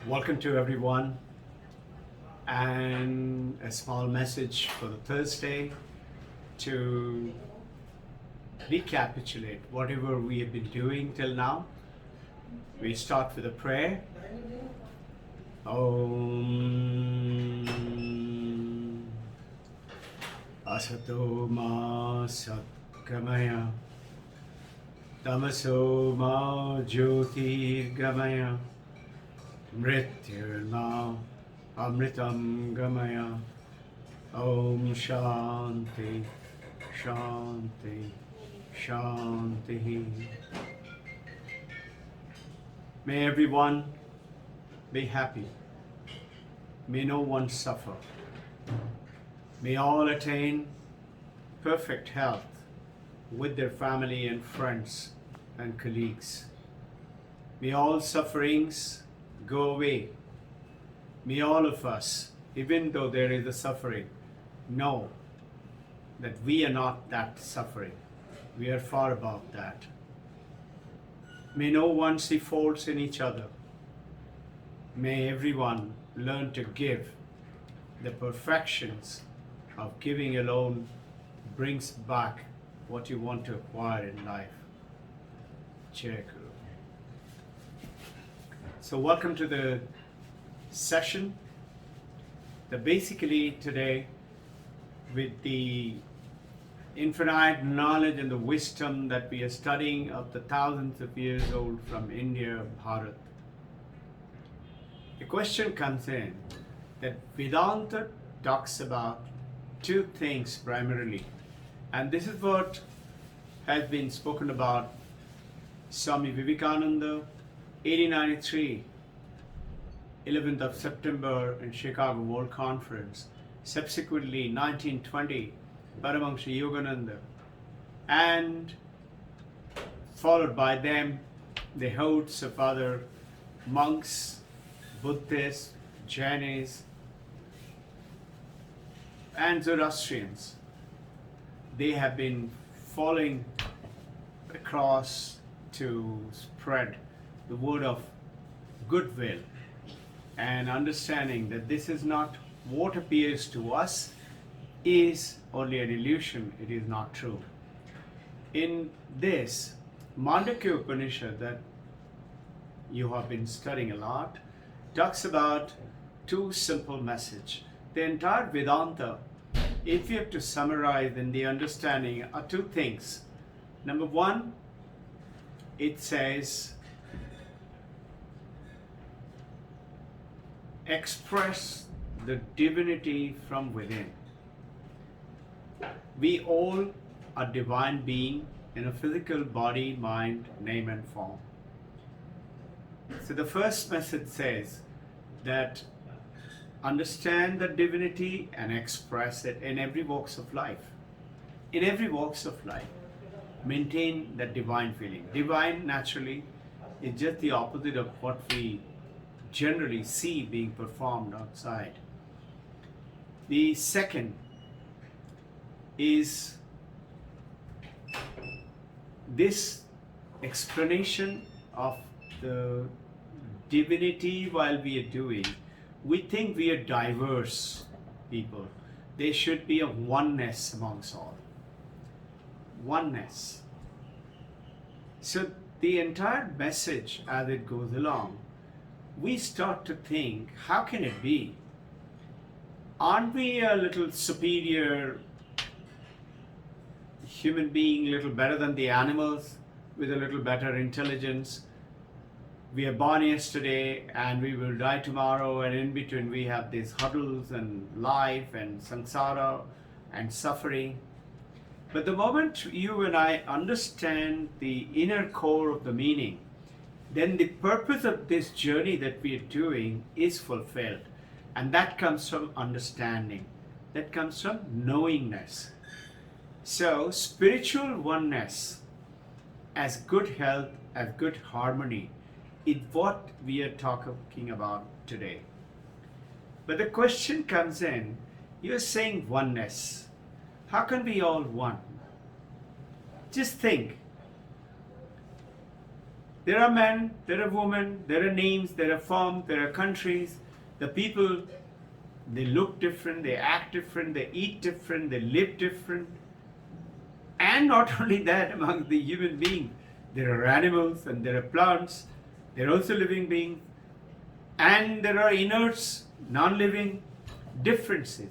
Welcome to everyone, and a small message for the Thursday to recapitulate whatever we have been doing till now. We start with a prayer. Om Asato Ma Satgamaya Tamaso Ma Jyotirgamaya Mrityurma Amritam Gamaya. Om Shanti Shanti Shanti. May everyone be happy. May no one suffer. May all attain perfect health with their family and friends and colleagues. May all sufferings go away. May all of us, even though there is a suffering, know that we are not that suffering. We are far above that. May no one see faults in each other. May everyone learn to give. The perfections of giving alone brings back what you want to acquire in life. Jai Guru. So welcome to the session. Basically today, with the infinite knowledge and the wisdom that we are studying of the thousands of years old from India, Bharat, the question comes in that Vedanta talks about two things primarily, and this is what has been spoken about Swami Vivekananda, 1893, 11th of September in Chicago World Conference, subsequently 1920, Paramahansa Yogananda, and followed by them the hordes of other monks, Buddhists, Jainis, and Zoroastrians. They have been following across to spread the word of goodwill and understanding that this is not what appears to us is only an illusion, it is not true. In this Mandakya Upanishad that you have been studying a lot, talks about two simple messages. The entire Vedanta, if you have to summarize in the understanding, are two things. Number one, it says express the divinity from within. We all are divine being in a physical body, mind, name and form. So the first message says that understand the divinity and express it in every walks of life. In every walks of life, maintain that divine feeling. Divine naturally is just the opposite of what we generally see being performed outside. The second is this explanation of the divinity while we are doing. We think we are diverse people. There should be a oneness amongst all. Oneness. So the entire message as it goes along, we start to think, how can it be? Aren't we a little superior human being, a little better than the animals, with a little better intelligence? We are born yesterday and we will die tomorrow, and in between we have these hurdles and life and samsara and suffering. But the moment you and I understand the inner core of the meaning, then the purpose of this journey that we are doing is fulfilled. And that comes from understanding. That comes from knowingness. So spiritual oneness, as good health, as good harmony, is what we are talking about today. But the question comes in, you're saying oneness. How can we all one? Just think, There are men, there are women, there are names, there are forms, there are countries. The people, they look different, they act different, they eat different, they live different. And not only that, among the human beings, there are animals and there are plants, there are also living beings, and there are inerts, non-living differences.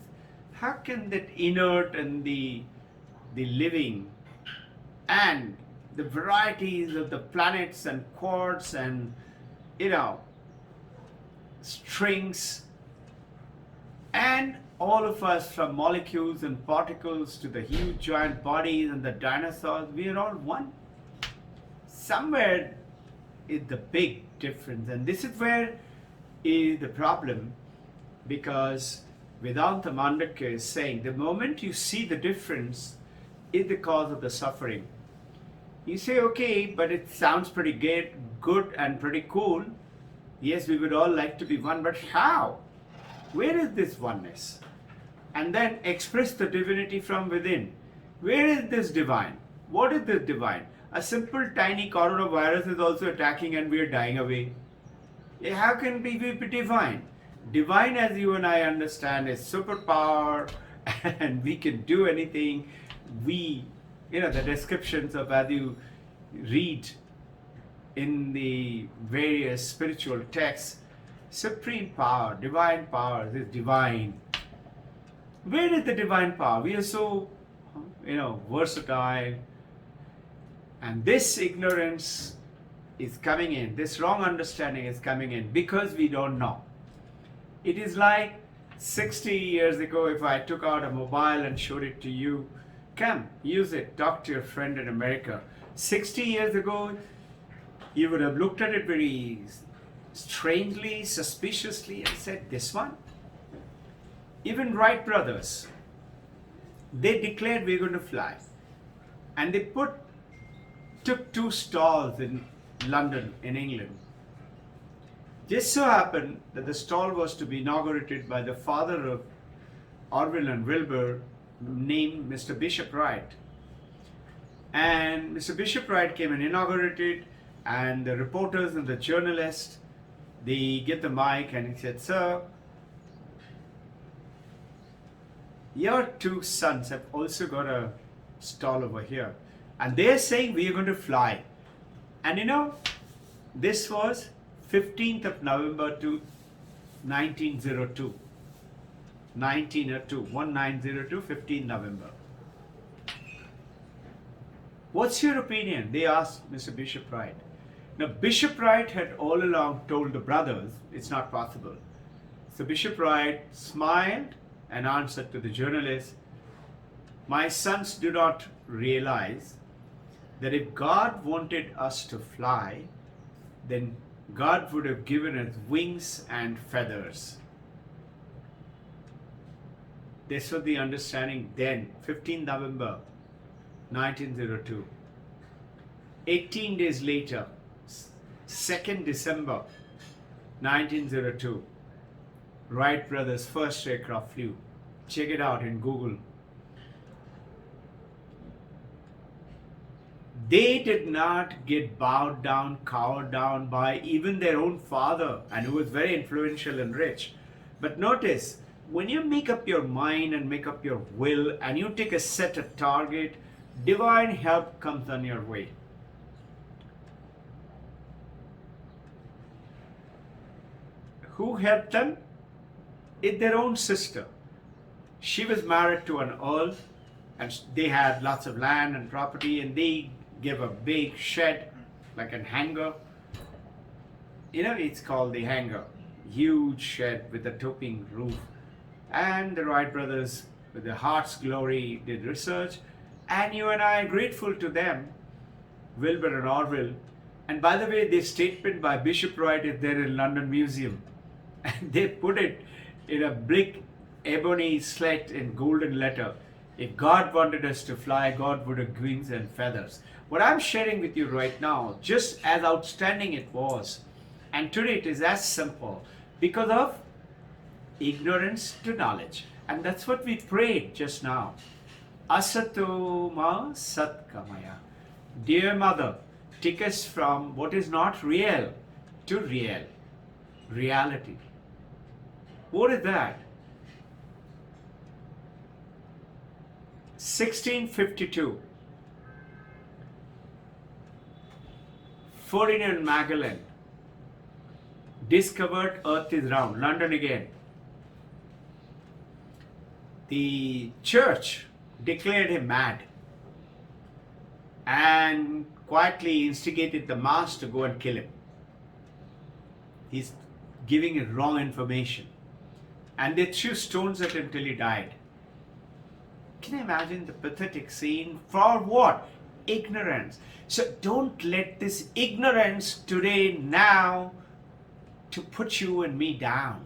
How can that inert and the living and the varieties of the planets and quartz and strings, and all of us, from molecules and particles to the huge giant bodies and the dinosaurs, we are all one? Somewhere is the big difference, and this is where is the problem, because Vedanta Mandaka is saying the moment you see the difference is the cause of the suffering. You say, okay, but it sounds pretty good and pretty cool. Yes, we would all like to be one, but how? Where is this oneness? And then express the divinity from within. Where is this divine? What is this divine? A simple tiny coronavirus is also attacking and we are dying away. How can we be divine? Divine, as you and I understand, is superpower and we can do anything. The descriptions of, as you read in the various spiritual texts, supreme power, divine power, this divine. Where is the divine power? We are so, versatile. And this ignorance is coming in, this wrong understanding is coming in because we don't know. It is like 60 years ago, if I took out a mobile and showed it to you, come, use it, talk to your friend in America. 60 years ago, you would have looked at it very strangely, suspiciously, and said, this one? Even Wright brothers, they declared we're going to fly. And they took 2 stalls in London, in England. Just so happened that the stall was to be inaugurated by the father of Orville and Wilbur, named Mr. Bishop Wright. And Mr. Bishop Wright came and inaugurated, and the reporters and the journalists, they get the mic and he said, sir, your 2 sons have also got a stall over here. And they're saying we are going to fly. And this was 15th of November to 1902. 1902, 15 November. What's your opinion? They asked Mr. Bishop Wright. Now, Bishop Wright had all along told the brothers it's not possible. So Bishop Wright smiled and answered to the journalist, my sons do not realize that if God wanted us to fly, then God would have given us wings and feathers. This was the understanding then, 15 November 1902. 18 days later, 2nd December 1902, Wright brothers' first aircraft flew. Check it out in Google. They did not get bowed down, cowered down by even their own father, and who was very influential and rich. But notice, when you make up your mind and make up your will and you take a set of target, divine help comes on your way. Who helped them? It's their own sister. She was married to an earl and they had lots of land and property, and they gave a big shed, like a hangar. It's called the hangar. Huge shed with a topping roof. And the Wright brothers, with their heart's glory, did research. And you and I are grateful to them, Wilbur and Orville. And by the way, this statement by Bishop Wright is there in London Museum. And they put it in a brick ebony slate in golden letter. If God wanted us to fly, God would have wings and feathers. What I'm sharing with you right now, just as outstanding it was, and today it is as simple, because of ignorance to knowledge. And that's what we prayed just now. Asato ma satkamaya. Dear Mother, take us from what is not real to reality. What is that? 1652, Ferdinand Magellan discovered Earth is round. London again. The church declared him mad and quietly instigated the mass to go and kill him. He's giving it wrong information. And they threw stones at him till he died. Can you imagine the pathetic scene? For what? Ignorance. So don't let this ignorance today, now, to put you and me down.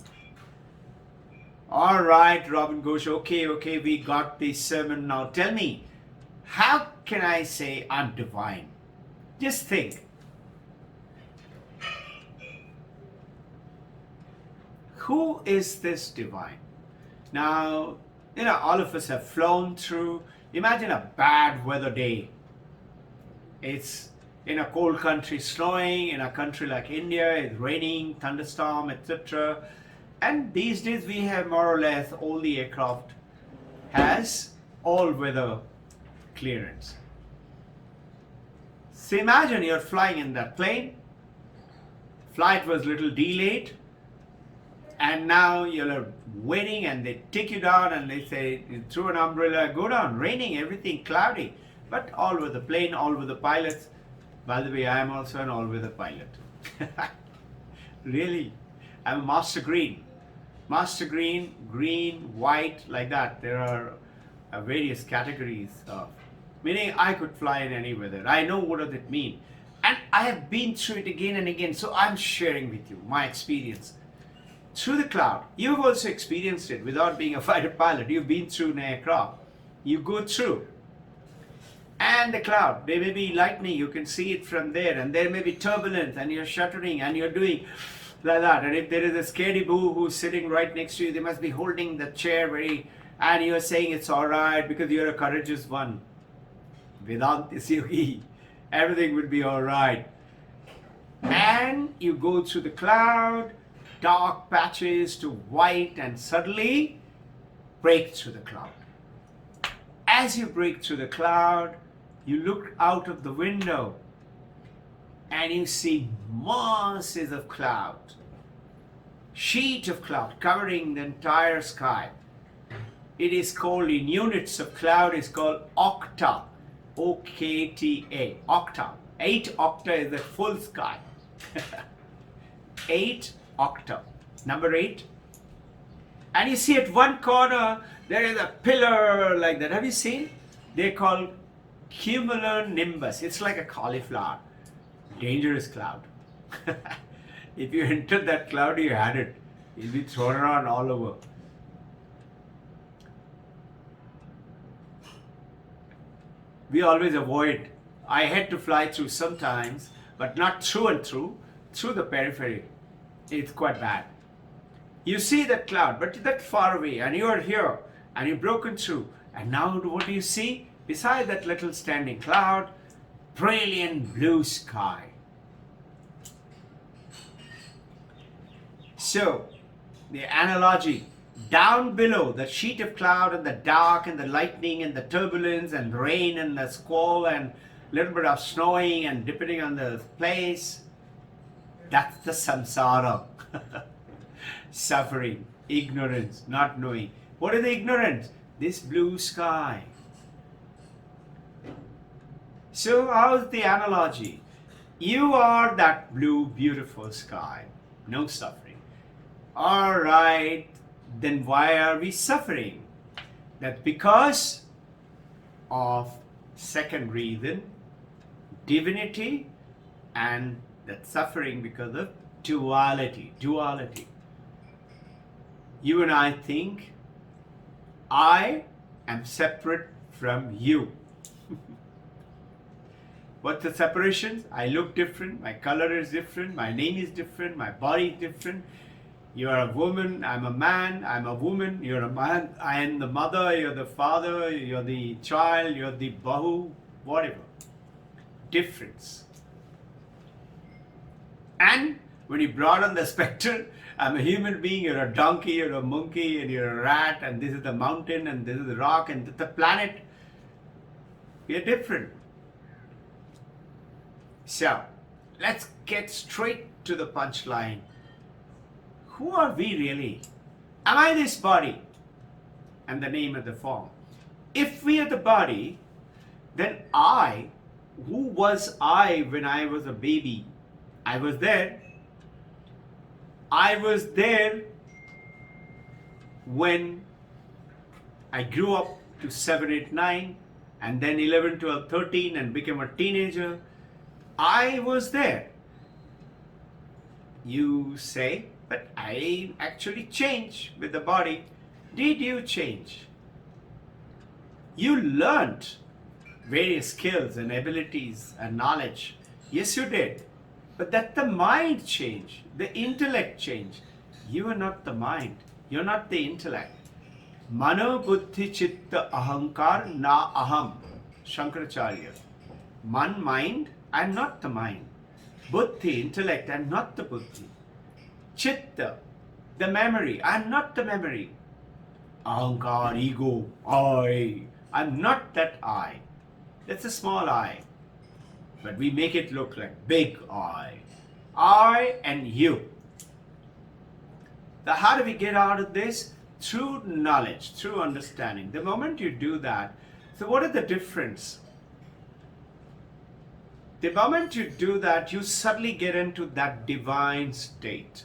All right, Robbin Ghosh, okay, we got the sermon now. Tell me, how can I say I'm divine? Just think. Who is this divine? Now, all of us have flown through. Imagine a bad weather day. It's in a cold country, snowing. In a country like India, it's raining, thunderstorm, etc. And these days we have more or less all the aircraft has all weather clearance. So imagine you're flying in that plane. Flight was a little delayed. And now you're waiting and they take you down and they say, through an umbrella, go down, raining, everything cloudy. But all with the plane, all with the pilots. By the way, I am also an all-weather pilot. Really, I'm a master green. Master green, green, white, like that. There are various categories of, meaning I could fly in any weather. I know what does it mean. And I have been through it again and again. So I'm sharing with you my experience. Through the cloud. You've also experienced it without being a fighter pilot. You've been through an aircraft. You go through. And the cloud, there may be lightning, you can see it from there, and there may be turbulence, and you're shuddering, and you're doing like that. And if there is a scaredy boo who's sitting right next to you, they must be holding the chair and you're saying it's all right because you're a courageous one. Without this yogi, everything would be all right. And you go through the cloud, dark patches to white, and suddenly break through the cloud. As you break through the cloud, you look out of the window and you see masses of cloud, sheet of cloud covering the entire sky. It is called, in units of cloud, is called octa, O-K-T-A, octa. 8 octa is the full sky. 8 octa, number 8. And you see at one corner, there is a pillar like that. Have you seen? They're called cumulonimbus. It's like a cauliflower. Dangerous cloud. If you enter that cloud, you had it. You'll be thrown around all over. We always avoid. I had to fly through sometimes, but not through and through the periphery. It's quite bad. You see that cloud, but that's far away, and you're here, and you've broken through. And now what do you see? Beside that little standing cloud, brilliant blue sky. So, the analogy, down below, the sheet of cloud and the dark and the lightning and the turbulence and rain and the squall and a little bit of snowing and depending on the place, that's the samsara. Suffering, ignorance, not knowing. What is the ignorance? This blue sky. So how's the analogy? You are that blue, beautiful sky. No suffering. All right, then why are we suffering? That's because of second reason, divinity, and that suffering because of duality. Duality. You and I think I am separate from you. What's the separation? I look different, my color is different, my name is different, my body is different. You are a woman, I'm a man, I'm a woman, you're a man, I am the mother, you're the father, you're the child, you're the bahu, whatever. Difference. When you brought on the spectrum, I'm a human being, you're a donkey, you're a monkey, and you're a rat, and this is the mountain, and this is the rock, and the planet. We are different. So, let's get straight to the punchline. Who are we really? Am I this body? And the name of the form. If we are the body, then who was I when I was a baby? I was there. I was there when I grew up to 7, 8, 9, and then 11, 12, 13, and became a teenager. I was there. You say, but I actually changed with the body. Did you change? You learned various skills and abilities and knowledge. Yes, you did. But that the mind changed, the intellect changed. You are not the mind. You're not the intellect. Mano buddhi chitta ahankar na aham. Shankaracharya. Man, mind, I'm not the mind. Buddhi, intellect, I'm not the buddhi. Chitta, the memory, I'm not the memory. Ahankar, ego, I'm not that I. That's a small I. But we make it look like big I. I and you. How do we get out of this? Through knowledge, through understanding. The moment you do that, so what is the difference? The moment you do that, you suddenly get into that divine state.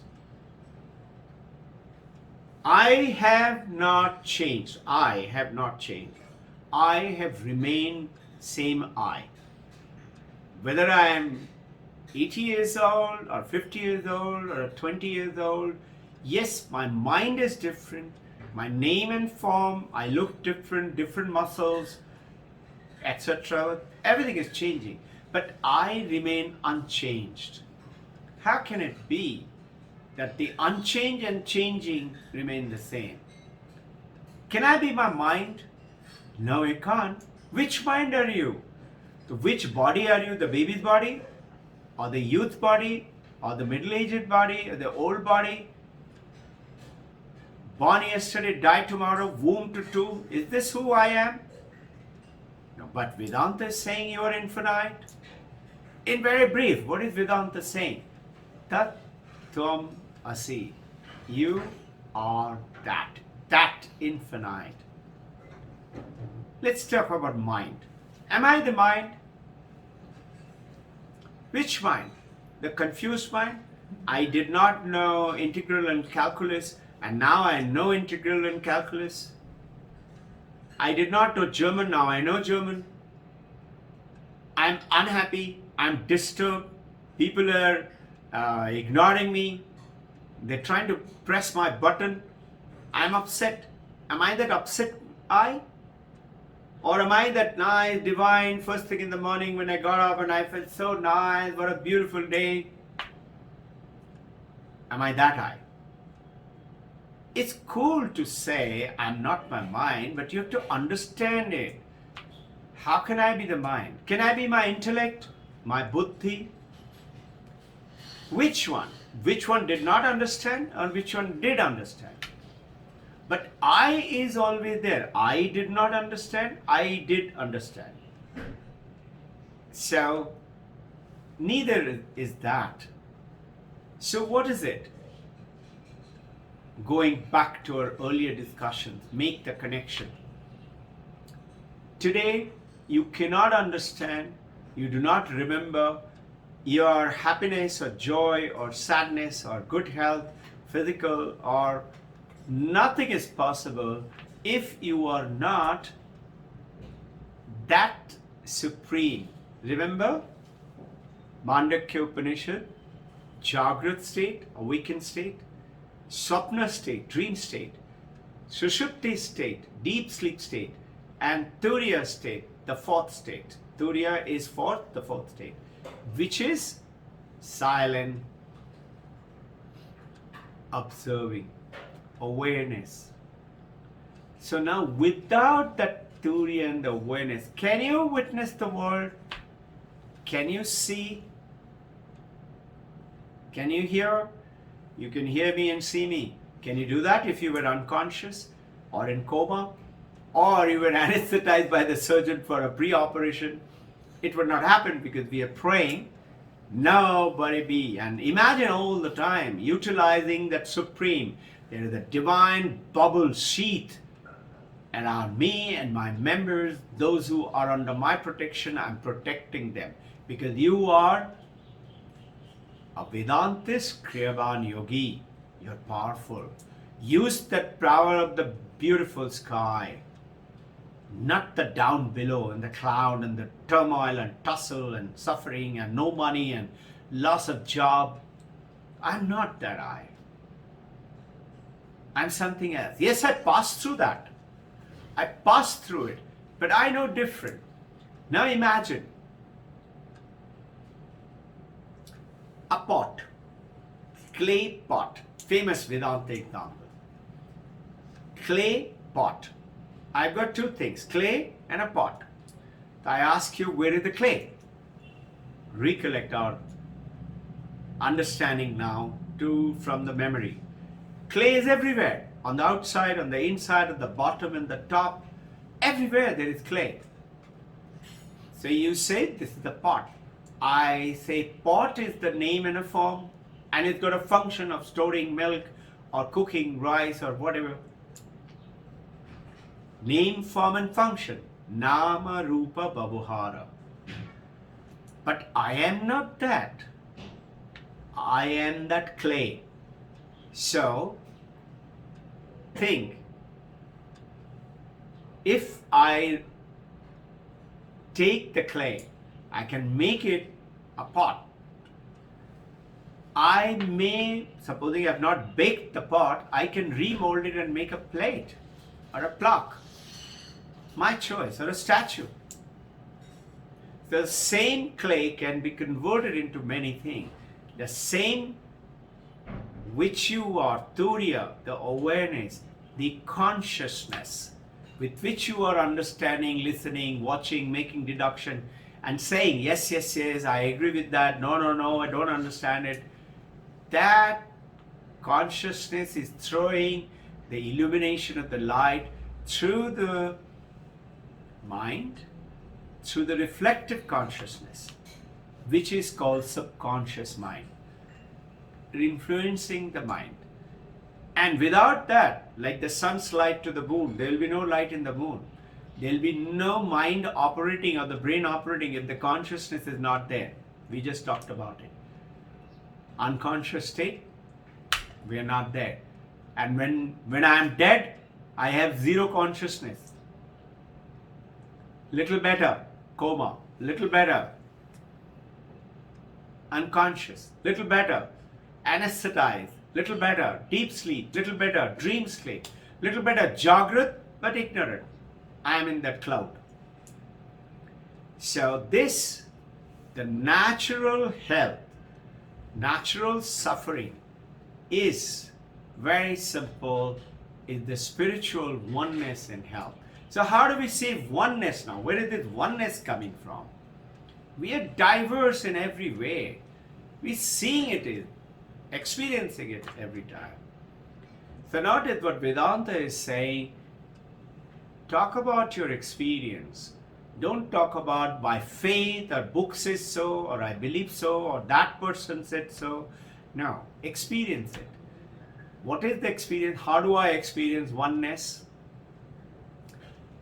I have not changed. I have not changed. I have remained same I. Whether I am 80 years old or 50 years old or 20 years old, yes, my mind is different. My name and form, I look different, different muscles, etc. Everything is changing. But I remain unchanged. How can it be that the unchanged and changing remain the same? Can I be my mind? No, you can't. Which mind are you? So which body are you? The baby's body? Or the youth body? Or the middle-aged body? Or the old body? Born yesterday, die tomorrow, womb to tomb. Is this who I am? No, but Vedanta is saying you are infinite. In very brief, what is Vedanta saying? Tat Tvam Asi. You are that. That infinite. Let's talk about mind. Am I the mind? Which mind? The confused mind? I did not know integral and calculus, and now I know integral and calculus. I did not know German, now I know German. I'm unhappy, I'm disturbed, people are ignoring me, they're trying to press my button, I'm upset. Am I that upset I? Or am I that nice, divine, first thing in the morning when I got up and I felt so nice, what a beautiful day? Am I that I? It's cool to say I'm not my mind, but you have to understand it. How can I be the mind? Can I be my intellect, my buddhi? Which one? Which one did not understand or which one did understand? But I is always there. I did not understand, I did understand. So, neither is that. So what is it? Going back to our earlier discussions, make the connection. Today, you cannot understand, you do not remember your happiness or joy or sadness or good health, physical or nothing is possible if you are not that supreme. Remember, Mandakya Upanishad, Jagrat state, awakened state, Swapna state, dream state, Sushupti state, deep sleep state, and Turiya state, the fourth state. Turiya is fourth, the fourth state, which is silent, observing, awareness. So now without that Turiya and the awareness, can you witness the world? Can you see? Can you hear? You can hear me and see me. Can you do that if you were unconscious or in coma or you were anesthetized by the surgeon for a pre-operation? It would not happen because we are praying. Nobody be. And imagine all the time utilizing that supreme. There is a divine bubble sheath around me and my members, those who are under my protection. I'm protecting them because you are a Vedantist Kriyavan Yogi. You're powerful. Use that power of the beautiful sky, not the down below and the cloud and the turmoil and tussle and suffering and no money and loss of job. I'm not that I. I'm something else. Yes, I passed through that. I passed through it, but I know different. Now imagine a pot, clay pot, famous Vedanta example. Clay pot. I've got two things, clay and a pot. I ask you, where is the clay? Recollect our understanding now from the memory. Clay is everywhere, on the outside, on the inside, at the bottom and the top. Everywhere there is clay. So you say, this is the pot. I say pot is the name and a form, and it's got a function of storing milk or cooking rice or whatever. Name, form and function. Nama, Rupa, Babuhara. But I am not that. I am that clay. So, think, if I take the clay, I can make it a pot. I may, supposing I have not baked the pot, I can remold it and make a plate or a plaque. My choice, or a statue. The same clay can be converted into many things. The same which you are, Turiya, the awareness, the consciousness with which you are understanding, listening, watching, making deduction, and saying, yes, yes, yes, I agree with that, no, no, no, I don't understand it. That consciousness is throwing the illumination of the light through the mind, through the reflective consciousness, which is called subconscious mind, influencing the mind. And without that, like the sun's light to the moon, there will be no light in the moon. There will be no mind operating or the brain operating if the consciousness is not there. We just talked about it. Unconscious state, we are not there. And when I am dead, I have zero consciousness. Little better, coma. Little better, unconscious. Little better, anesthetized. Little better, deep sleep. Little better, dream sleep. Little better, Jagrat, but ignorant. I am in that cloud. So this, the natural health, natural suffering is very simple, is the spiritual oneness in health. So how do we see oneness now? Where is this oneness coming from? We are diverse in every way. We're seeing it, experiencing it every time. So notice what Vedanta is saying. Talk about your experience. Don't talk about by faith or book says so or I believe so or that person said so. No, experience it. What is the experience? How do I experience oneness?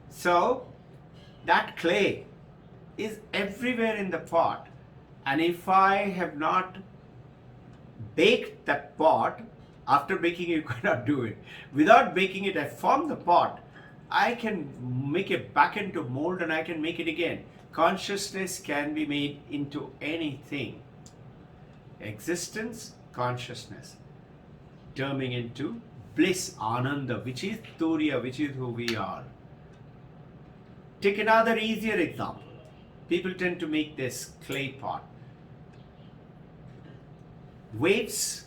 So that clay is everywhere in the pot, and if I have not baked that pot, after baking it you cannot do it. Without baking it, I form the pot. I can make it back into mold and I can make it again. Consciousness can be made into anything. Existence, consciousness, turning into bliss, ananda, which is Turiya, which is who we are. Take another easier example. People tend to make this clay pot. Waves,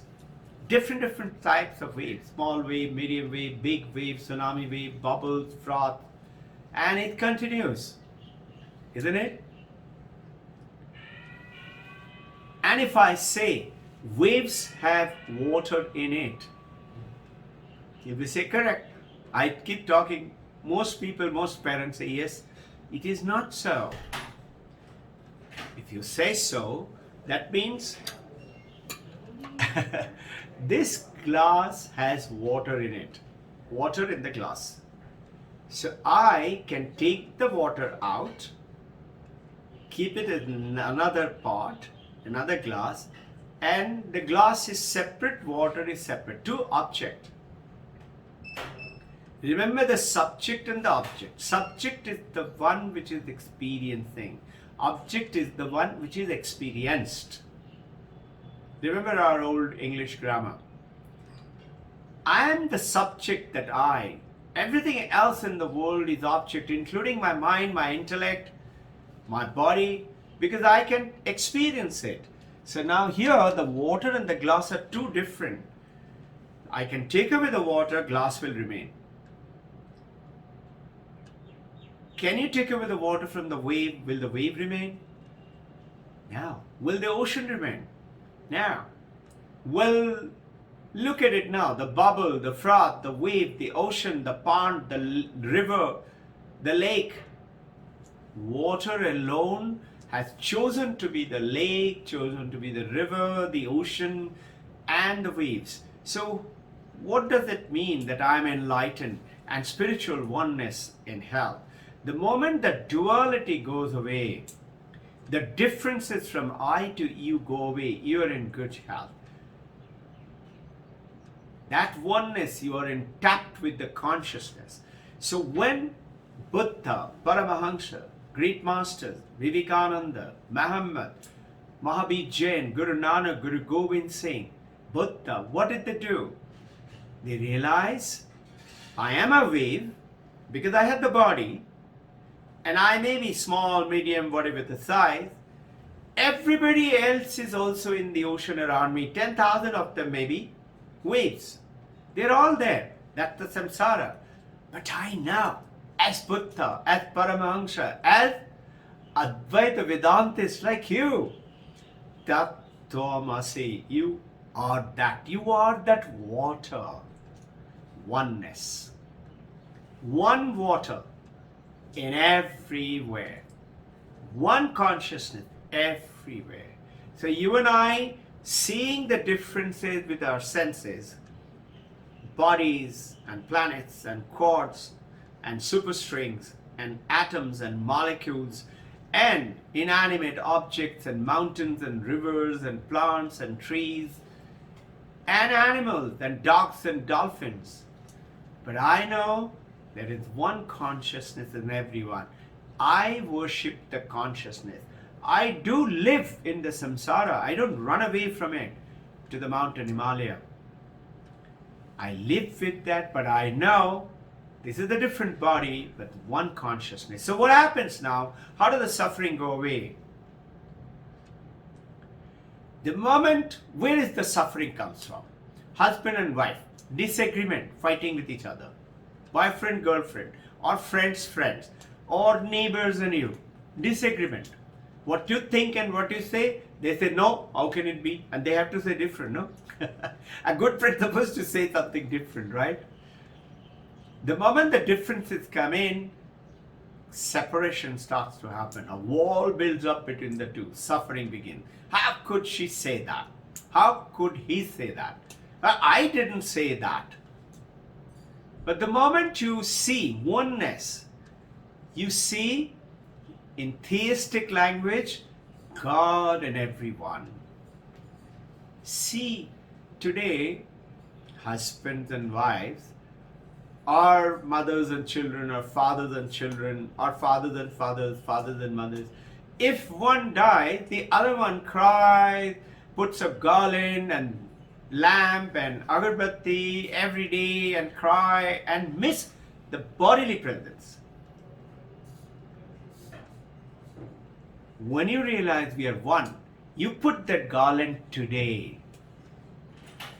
different types of waves. Small wave, medium wave, big wave, tsunami wave, bubbles, froth. And it continues. Isn't it? And if I say, waves have water in it. If you say correct, I keep talking, most people, most parents say yes, it is not so. If you say so, that means this glass has water in it, water in the glass. So I can take the water out, keep it in another pot, another glass, and the glass is separate, water is separate. Two objects. Remember the subject and the object. Subject is the one which is experiencing. Object is the one which is experienced. Remember our old English grammar. I am the subject that I. Everything else in the world is object, including my mind, my intellect, my body, because I can experience it. So now here the water and the glass are two different. I can take away the water, glass will remain. Can you take away the water from the wave? Will the wave remain? No. Will the ocean remain? No. Well, look at it now. The bubble, the froth, the wave, the ocean, the pond, the river, the lake. Water alone has chosen to be the lake, chosen to be the river, the ocean, and the waves. So, what does it mean that I am enlightened and spiritual oneness in health? The moment that duality goes away, the differences from I to you go away, you are in good health. That oneness, you are intact with the consciousness. So when Buddha, Paramahansa, great masters, Vivekananda, Muhammad, Mahavir Jain, Guru Nanak, Guru Gobind Singh, Buddha, what did they do? They realize, I am a wave because I have the body, and I may be small, medium, whatever the size. Everybody else is also in the ocean around me. 10,000 of them may be waves. They're all there. That's the samsara. But I know, as Buddha, as Paramahansa, as Advaita Vedantists like you, Tattvamasi, you are that. You are that water. Oneness. One water in everywhere. One consciousness everywhere. So you and I, seeing the differences with our senses, bodies and planets and quarks and superstrings and atoms and molecules and inanimate objects and mountains and rivers and plants and trees and animals and dogs and dolphins. But I know there is one consciousness in everyone. I worship the consciousness. I do live in the samsara. I don't run away from it to the mountain Himalaya. I live with that, but I know this is a different body, but one consciousness. So what happens now? How does the suffering go away? The moment, where is the suffering comes from? Husband and wife, disagreement, fighting with each other. Boyfriend, girlfriend, or friends, or neighbors and you. Disagreement. What you think and what you say, they say, no, how can it be? And they have to say different, no? A good friend is supposed to say something different, right? The moment the differences come in, separation starts to happen. A wall builds up between the two. Suffering begins. How could she say that? How could he say that? I didn't say that. But the moment you see oneness, you see in theistic language, God and everyone. See, today, husbands and wives, or mothers and children, or fathers and children, or fathers and fathers, fathers and mothers. If one dies, the other one cries, puts a garland and lamp and agarbatti every day and cry and miss the bodily presence. When you realize we are one, you put that garland today.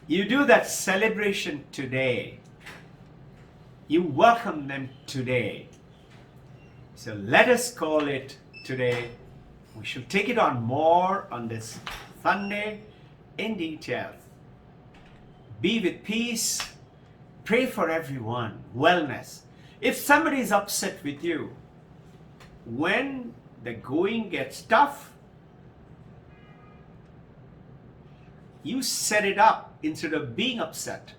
You do that celebration today. You welcome them today. So let us call it today. We should take it on more on this Sunday. in detail. Be with peace. Pray for everyone. Wellness. If somebody is upset with you, when the going gets tough, you set it up instead of being upset.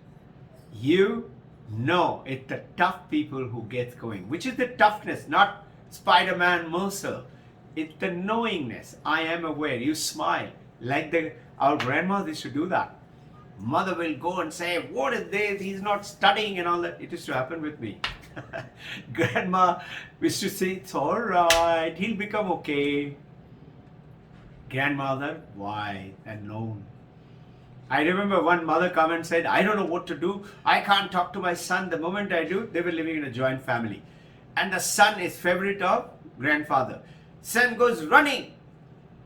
You know it's the tough people who get going, which is the toughness, not Spider-Man muscle. It's the knowingness. I am aware. You smile. Like our grandmas used to do that. Mother will go and say, what is this? He's not studying and all that. It used to happen with me. Grandma used to say, it's all right. He'll become okay. Grandmother, why? And no. I remember one mother come and said, I don't know what to do. I can't talk to my son. The moment I do, they were living in a joint family. And the son is favorite of grandfather. Son goes running.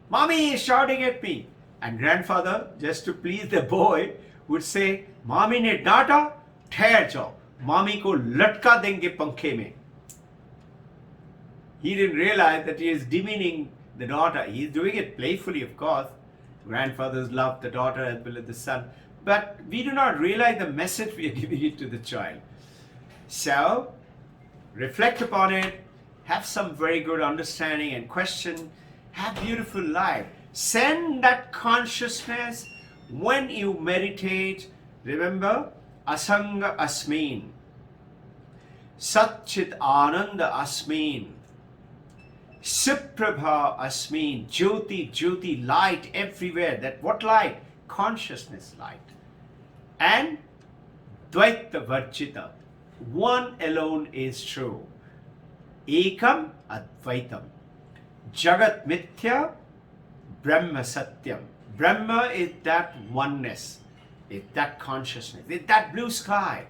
Mommy is shouting at me. And grandfather, just to please the boy, would say, Mommy ne डांटा, ठहर जाओ. Mommy को लटका देंगे पंखे में. He didn't realize that he is demeaning the daughter. He is doing it playfully, of course. Grandfathers love the daughter as well as the son. But we do not realize the message we are giving it to the child. So, reflect upon it. Have some very good understanding and question. Have beautiful life. Send that consciousness when you meditate. Remember, Asanga Asmin. Satchit Ananda Asmin. Suprabha Asmin. Jyoti, Jyoti, light everywhere. That what light? Consciousness light. And Dvaita Varjita. One alone is true. Ekam Advaitam. Jagat Mithya. Brahma Satyam. Brahma is that oneness, is that consciousness, is that blue sky.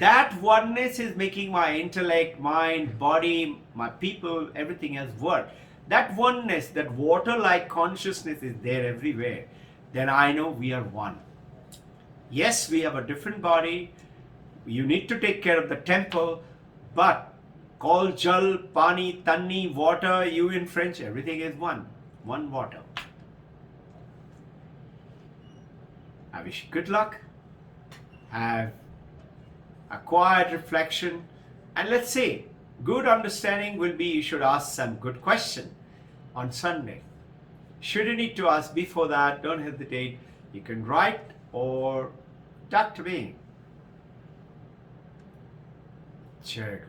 That oneness is making my intellect, mind, body, my people, everything else work. That oneness, that water-like consciousness is there everywhere. Then I know we are one. Yes, we have a different body. You need to take care of the temple, but Kol, Jal, Pani, Tanni, water, you in French, everything is one. One water. I wish you good luck. Have a quiet reflection. And let's say, good understanding will be you should ask some good question on Sunday. Should you need to ask before that, don't hesitate. You can write or talk to me. Jai Guru.